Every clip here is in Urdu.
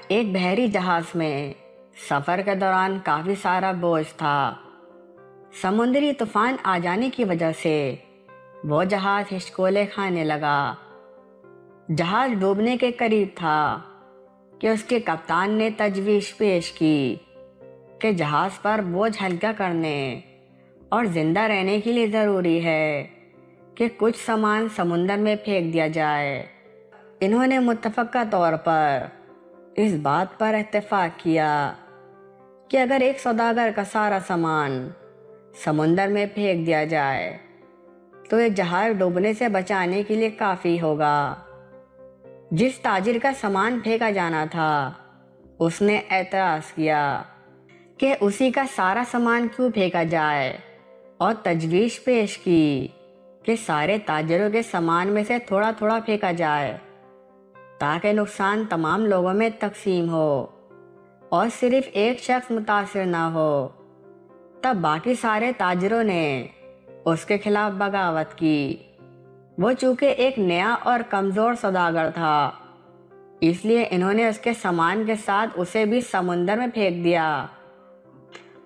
ایک بحری جہاز میں سفر کے دوران کافی سارا بوجھ تھا۔ سمندری طوفان آ جانے کی وجہ سے وہ جہاز ہچکولے کھانے لگا۔ جہاز ڈوبنے کے قریب تھا کہ اس کے کپتان نے تجویز پیش کی کہ جہاز پر بوجھ ہلکا کرنے اور زندہ رہنے کے لیے ضروری ہے کہ کچھ سامان سمندر میں پھینک دیا جائے۔ انہوں نے متفقہ طور پر اس بات پر اتفاق کیا کہ اگر ایک سوداگر کا سارا سامان سمندر میں پھینک دیا جائے تو یہ جہاز ڈوبنے سے بچانے کے لیے کافی ہوگا۔ جس تاجر کا سامان پھینکا جانا تھا اس نے اعتراض کیا کہ اسی کا سارا سامان کیوں پھینکا جائے، اور تجویز پیش کی کہ سارے تاجروں کے سامان میں سے تھوڑا تھوڑا پھینکا جائے تاکہ نقصان تمام لوگوں میں تقسیم ہو اور صرف ایک شخص متاثر نہ ہو۔ تب باقی سارے تاجروں نے اس کے خلاف بغاوت کی۔ وہ چونکہ ایک نیا اور کمزور سوداگر تھا، اس لیے انہوں نے اس کے سامان کے ساتھ اسے بھی سمندر میں پھینک دیا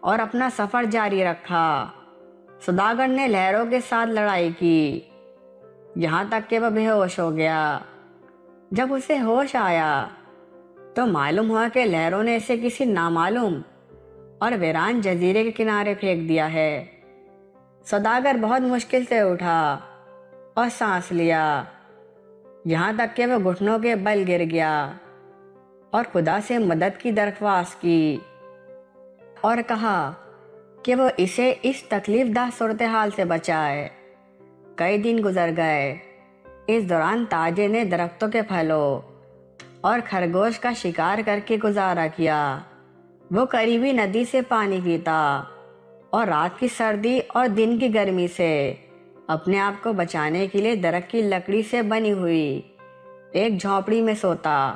اور اپنا سفر جاری رکھا۔ سوداگر نے لہروں کے ساتھ لڑائی کی یہاں تک کہ وہ بے ہوش ہو گیا۔ جب اسے ہوش آیا تو معلوم ہوا کہ لہروں نے اسے کسی نامعلوم اور ویران جزیرے کے کنارے پھینک دیا ہے۔ سوداگر بہت مشکل سے اٹھا اور سانس لیا، یہاں تک کہ وہ گھٹنوں کے بل گر گیا اور خدا سے مدد کی درخواست کی اور کہا کہ وہ اسے اس تکلیف دہ صورتحال سے بچائے۔ کئی دن گزر گئے۔ اس دوران تاجر نے درختوں کے پھلوں اور خرگوش کا شکار کر کے گزارا کیا۔ وہ قریبی ندی سے پانی پیتا اور رات کی سردی اور دن کی گرمی سے اپنے آپ کو بچانے کے لیے درخت کی لکڑی سے بنی ہوئی ایک جھونپڑی میں سوتا۔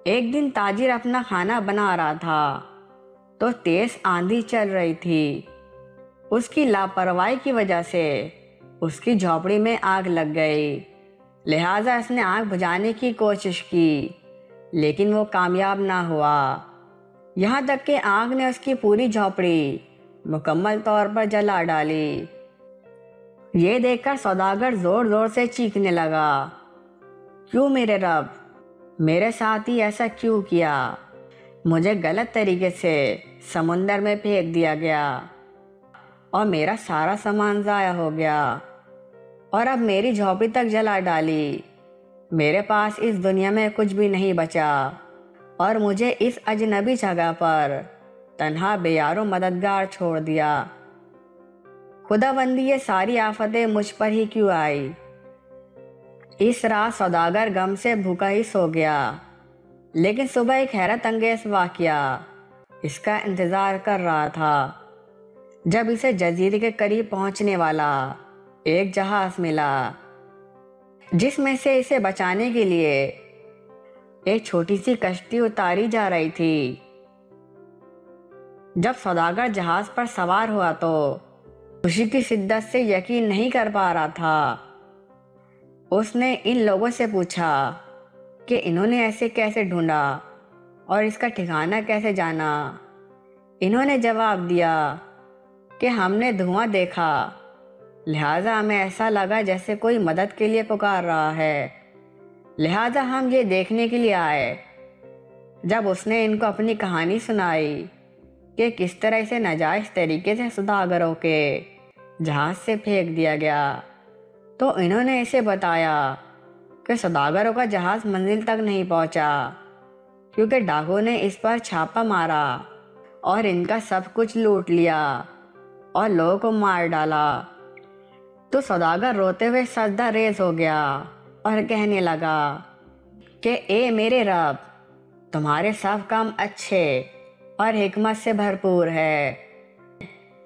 ایک دن تاجر اپنا کھانا بنا رہا تھا تو تیز آندھی چل رہی تھی۔ اس کی لاپرواہی کی وجہ سے اس کی جھونپڑی میں آگ لگ گئی، لہٰذا اس نے آگ بجھانے کی کوشش کی لیکن وہ کامیاب نہ ہوا، یہاں تک کہ آگ نے اس کی پوری جھونپڑی مکمل طور پر جلا ڈالی۔ یہ دیکھ کر سوداگر زور زور سے چیخنے لگا، کیوں میرے رب، میرے ساتھ ہی ایسا کیوں کیا؟ مجھے غلط طریقے سے سمندر میں پھینک دیا گیا اور میرا سارا سامان ضائع ہو گیا، اور اب میری جھونپڑی تک جلا ڈالی۔ میرے پاس اس دنیا میں کچھ بھی نہیں بچا اور مجھے اس اجنبی جگہ پر تنہا بے یار و مددگار چھوڑ دیا۔ خداوندی، یہ ساری آفتیں مجھ پر ہی کیوں آئی؟ اس رات سوداگر غم سے بھوکا ہی سو گیا، لیکن صبح ایک حیرت انگیز واقعہ اس کا انتظار کر رہا تھا۔ جب اسے جزیرے کے قریب پہنچنے والا ایک جہاز ملا جس میں سے اسے بچانے کے لیے ایک چھوٹی سی کشتی اتاری جا رہی تھی۔ جب سوداگر جہاز پر سوار ہوا تو خوشی کی شدت سے یقین نہیں کر پا رہا تھا۔ اس نے ان لوگوں سے پوچھا کہ انہوں نے ایسے کیسے ڈھونڈا اور اس کا ٹھکانہ کیسے جانا۔ انہوں نے جواب دیا کہ ہم نے دھواں دیکھا، لہٰذا ہمیں ایسا لگا جیسے کوئی مدد کے لیے پکار رہا ہے، لہٰذا ہم یہ دیکھنے کے لیے آئے۔ جب اس نے ان کو اپنی کہانی سنائی کہ کس طرح اسے ناجائز طریقے سے سوداگروں کے جہاز سے پھینک دیا گیا، تو انہوں نے اسے بتایا کہ سوداگروں کا جہاز منزل تک نہیں پہنچا کیونکہ ڈاکو نے اس پر چھاپا مارا اور ان کا سب کچھ لوٹ لیا اور لوگوں کو مار ڈالا۔ تو سوداگر روتے ہوئے سجدہ ریز ہو گیا اور کہنے لگا کہ اے میرے رب، تمہارے سب کام اچھے اور حکمت سے بھرپور ہے۔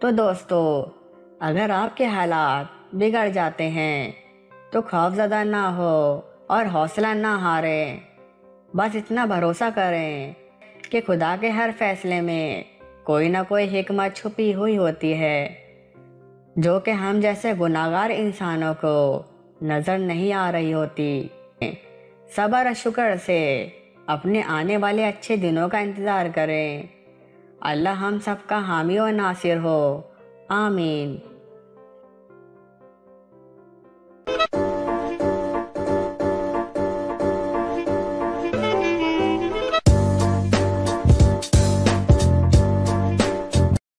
تو دوستو، اگر آپ کے حالات بگڑ جاتے ہیں تو خوف زدہ نہ ہو اور حوصلہ نہ ہاریں، بس اتنا بھروسہ کریں کہ خدا کے ہر فیصلے میں کوئی نہ کوئی حکمت چھپی ہوئی ہوتی ہے جو کہ ہم جیسے گناہگار انسانوں کو نظر نہیں آ رہی ہوتی۔ صبر اور شکر سے اپنے آنے والے اچھے دنوں کا انتظار کریں۔ اللہ ہم سب کا حامی و ناصر ہو، آمین۔